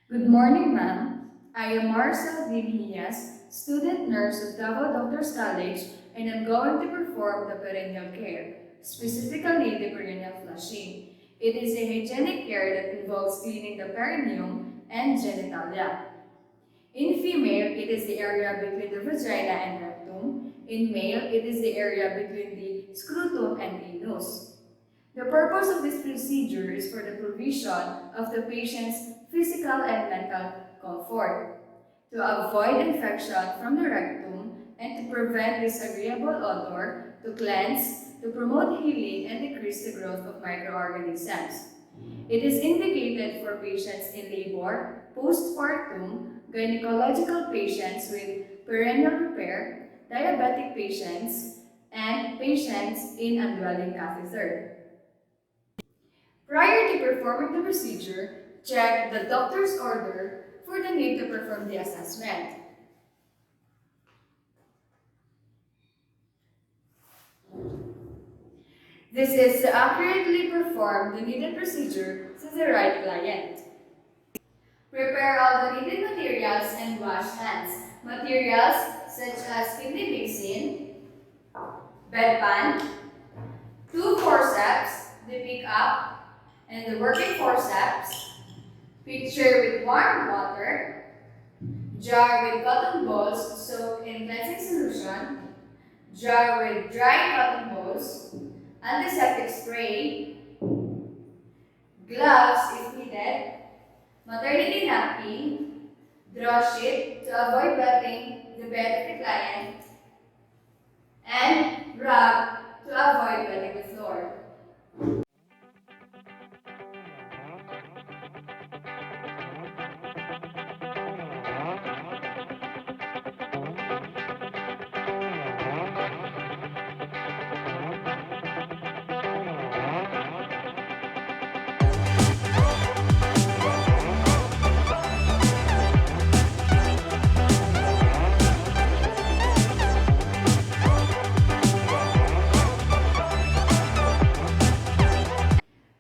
Good morning, ma'am. I am Marcel Villegas, student nurse of Davao Doctors College, and I'm going to perform the perineal care, specifically the perineal flushing. It is a hygienic care that involves cleaning the perineum and genitalia. In female, it is the area between the vagina and rectum. In male, it is the area between the scrotum and anus. The purpose of this procedure is for the provision of the patient's physical and mental comfort, to avoid infection from the rectum, and to prevent disagreeable odor, to cleanse, to promote healing, and decrease the growth of microorganisms. It is indicated for patients in labor, postpartum, gynecological patients with perineal repair, diabetic patients, and patients in indwelling catheter. Prior to performing the procedure, check the doctor's order for the need to perform the assessment. This is to accurately perform the needed procedure to the right client. Prepare all the needed materials and wash hands. Materials such as kidney basin, bedpan, two forceps, the pick up, and the working forceps, pitcher with warm water, jar with cotton balls soaked in cleansing solution, jar with dry cotton balls, antiseptic spray, gloves if needed, maternity napkin, draw sheet to avoid wetting the bed of the client, and rug to avoid wetting the floor.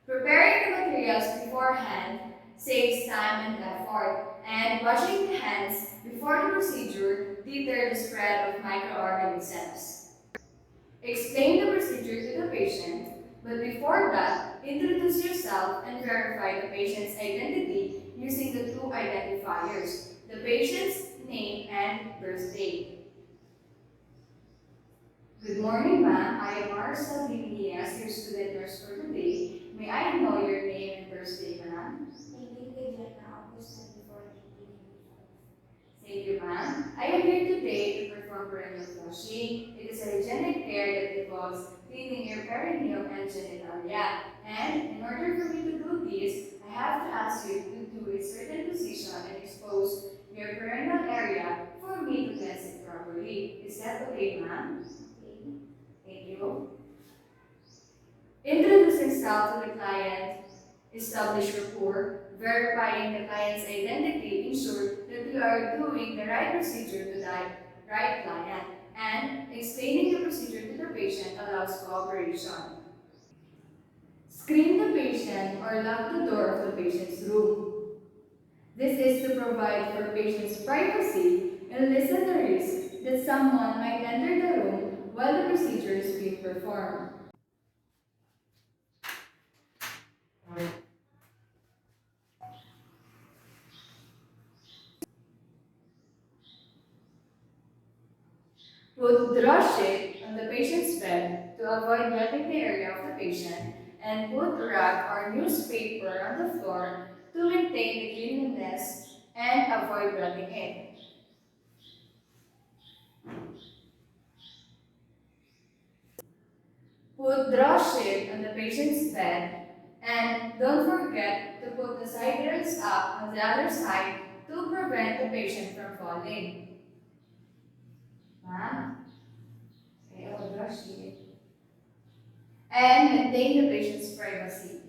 Preparing the materials beforehand saves time and effort, and washing the hands before the procedure deters the spread of microorganisms. Explain the procedure to the patient, but before that, introduce yourself and verify the patient's identity using the two identifiers, the patient's name and birthday. Good morning, ma'am. I am Marcel Villegas, your student nurse for today. May I know your name and birthday, ma'am? Thank you, ma'am. I am here today to perform perineal flushing. It is a hygienic care that involves cleaning your perineum and genitalia. And in order for me to do this, I have to ask you to do a certain position and expose your perineal area for me to cleanse it properly. Is that okay, ma'am? Thank you. Introducing self to the client, establish rapport, verifying the client's identity, ensure that you are doing the right procedure to the right client, and explaining the procedure to the patient allows cooperation. Screen the patient or lock the door of the patient's room. This is to provide for patient's privacy and lessen the risk that someone might enter the room while the procedure is being performed. Put draw sheet on the patient's bed to avoid wetting the area of the patient, and put rag or newspaper on the floor to maintain the cleanliness and avoid wetting it. Put draw sheet on the patient's bed, and don't forget to put the side rails up on the other side to prevent the patient from falling. Ma'am? Okay, draw sheet. And maintain the patient's privacy.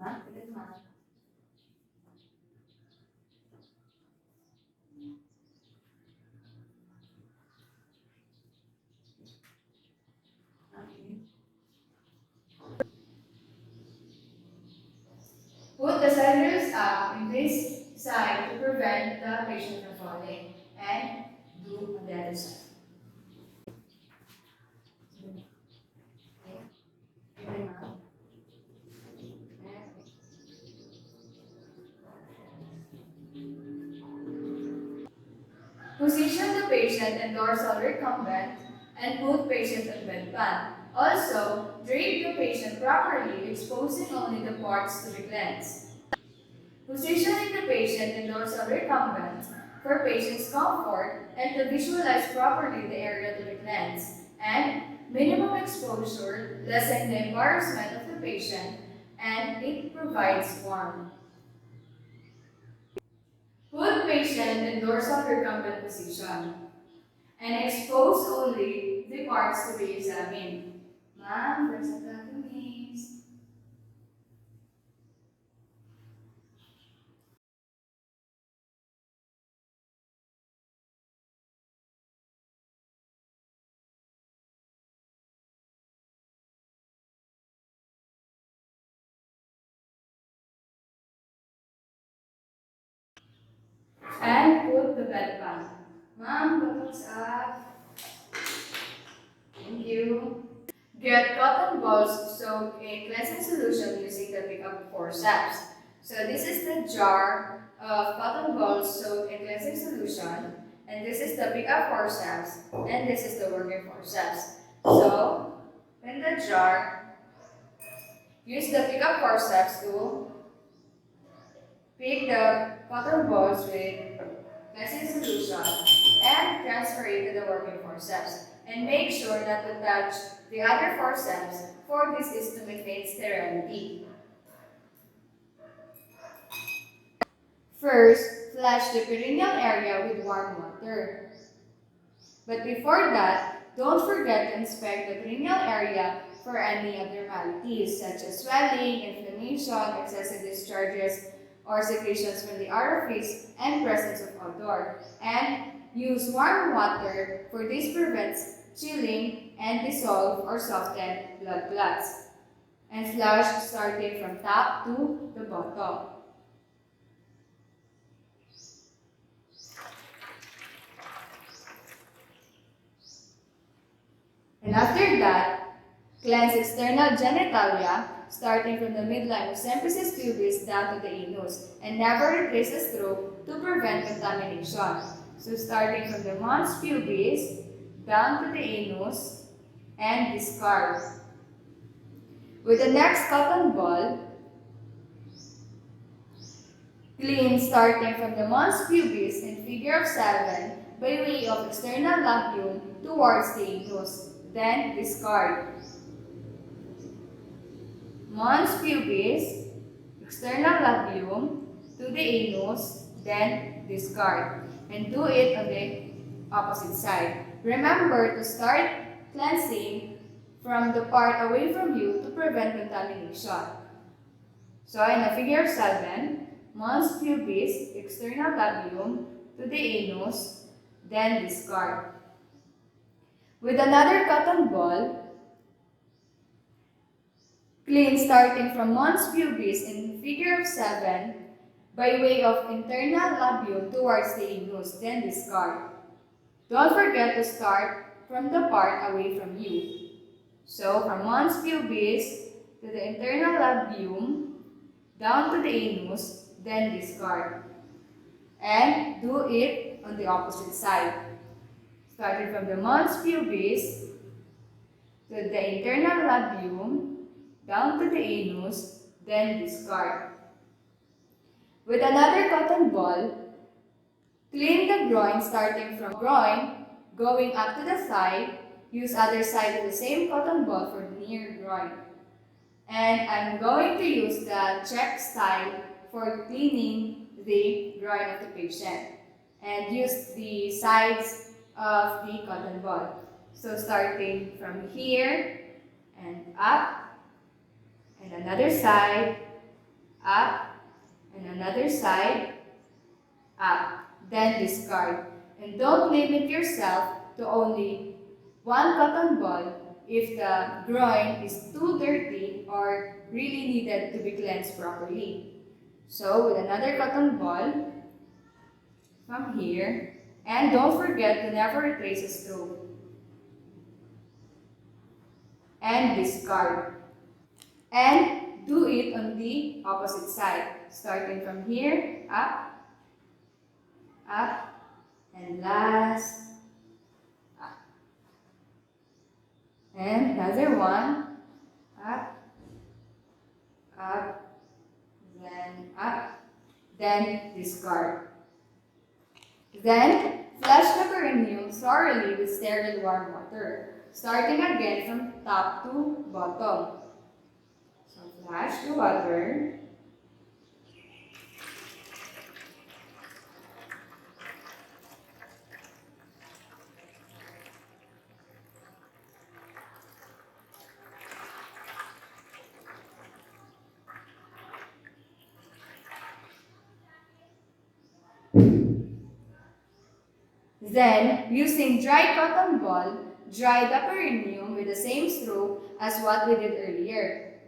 Ma'am? Okay. Put the cellulose up in this side to prevent the patient from falling. And do on the other side. Position the patient in dorsal recumbent and put patient on bedpan. Also, drape the patient properly, exposing only the parts to be cleansed. Positioning the patient in dorsal recumbent for patient's comfort and to visualize properly the area to be cleansed. And minimum exposure lessen the embarrassment of the patient and it provides warmth. Put patient in dorsal recumbent position and expose only the parts to be examined. Ma'am, there's a please. And put the bedpan. Ma'am, buttocks up. Thank you. Get cotton balls soaked in cleansing solution using the pickup forceps. So this is the jar of cotton balls soaked in cleansing solution, and this is the pickup forceps, and this is the working forceps. So in the jar, use the pickup forceps to pick the cotton balls with cleansing solution and transfer it to the working forceps. And make sure not to touch the other forceps, for this is to maintain sterility. First, flush the perineal area with warm water. But before that, don't forget to inspect the perineal area for any abnormalities such as swelling, inflammation, excessive discharges, or secretions from the orifice, and presence of odor. And use warm water, for this prevents chilling and dissolve or soften blood clots. And flush starting from top to the bottom. And after that, cleanse external genitalia, starting from the midline of symphysis pubis down to the anus, and never replace the stroke to prevent contamination. So starting from the mons pubis down to the anus and discard. With the next cotton ball, clean starting from the mons pubis in figure of 7 by way of external labrum towards the anus, then discard. Mons pubis, external labrum to the anus, then discard. And do it on the opposite side. Remember to start cleansing from the part away from you to prevent contamination. So in the figure 7, mons pubis, external labrum to the anus, then discard. With another cotton ball, clean starting from mons pubis in figure of 7 by way of internal labrum towards the anus, then discard. Don't forget to start from the part away from you. So from mons pubis to the internal labrum, down to the anus, then discard. And do it on the opposite side. Starting from the mons pubis to the internal labrum, down to the anus, then discard. With another cotton ball, clean the groin starting from groin, going up to the thigh. Use other side of the same cotton ball for near groin. And I'm going to use the check style for cleaning the groin of the patient. And use the sides of the cotton ball. So starting from here and up, and another side, up, and another side, up. Then discard. And don't limit yourself to only one cotton ball if the groin is too dirty or really needed to be cleansed properly. So with another cotton ball from here, and don't forget to never replace a straw. And discard. And do it on the opposite side. Starting from here, up, and last, up. And another one, up, up, then up, then discard. Then, flush the perineum thoroughly with sterile warm water, starting again from top to bottom. So, flush the water. Then, using dry cotton ball, dry the perineum with the same stroke as what we did earlier.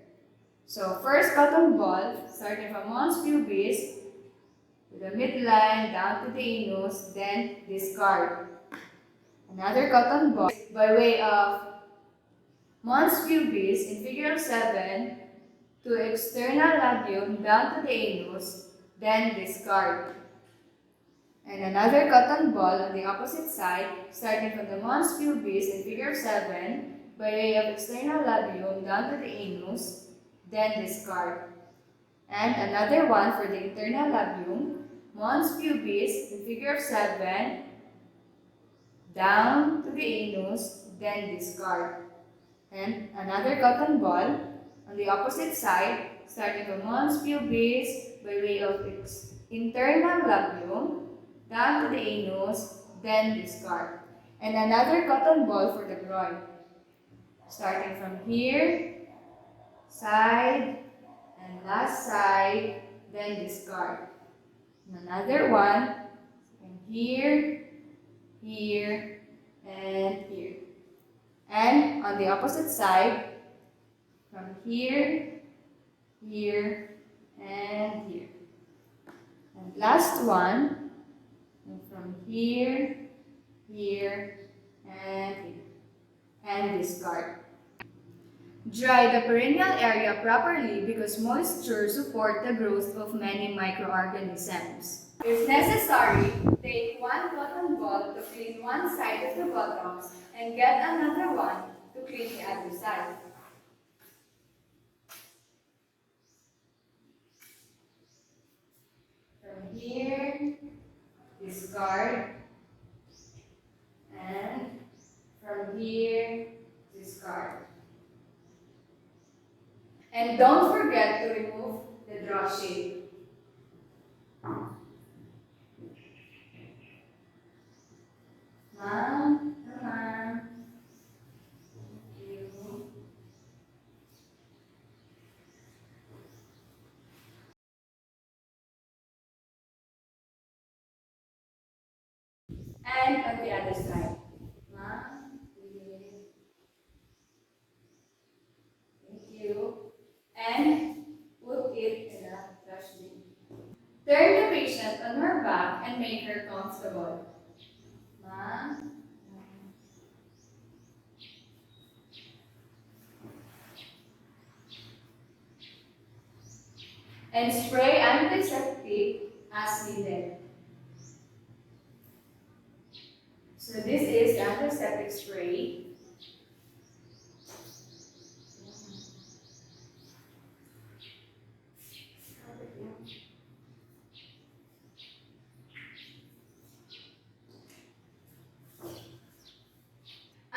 So, first cotton ball, starting from mons pubis, to the midline, down to the anus, then discard. Another cotton ball by way of mons pubis in figure 7 to external labrum down to the anus, then discard. And another cotton ball on the opposite side, starting from the mons pubis in figure 7 by way of external labrum down to the anus, then discard. And another one for the internal labrum, mons pubis in figure 7 down to the anus, then discard. And another cotton ball on the opposite side, starting from mons pubis by way of its internal labrum down to the anus, then discard. And another cotton ball for the groin, starting from here, side, and last side, then discard. And another one from here, here, and here. And on the opposite side, from here, here, and here. And last one, from here, here, and here. And discard. Dry the perineal area properly because moisture supports the growth of many microorganisms. If necessary, take one cotton ball to clean one side of the bottoms and get another one to clean the other side. From here, discard, and from here, discard. And don't forget to remove the draw shape. Ma'am, come on. Thank you. And on the other side. Ma'am, please. Thank you. And put it in a trash bin. Turn the patient on her back and make her comfortable. Ma'am. And spray antiseptic as needed. So this is antiseptic spray.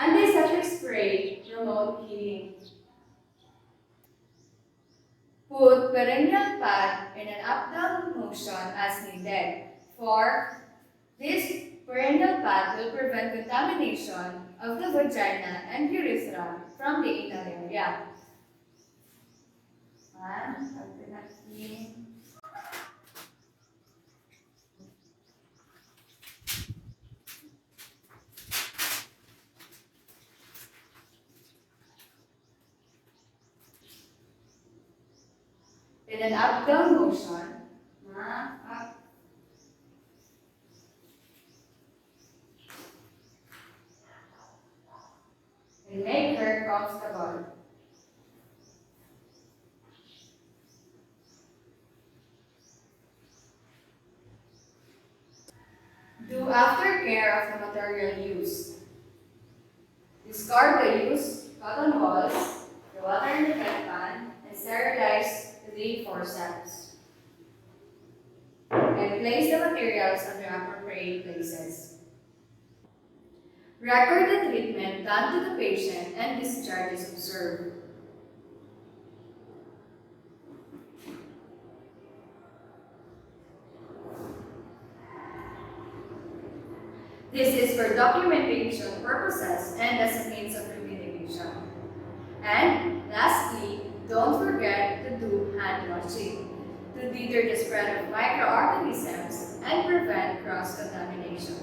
Antiseptic spray promote healing. Put perineal pad in an up-down motion as needed. For this perineal pad will prevent contamination of the vagina and urethra from the anal area. In an up-down motion, forceps and place the materials on the appropriate places. Record the treatment done to the patient and discharge is observed. This is for documentation purposes and as a means of remediation. And lastly, don't forget to do hand washing to deter the spread of microorganisms and prevent cross-contamination.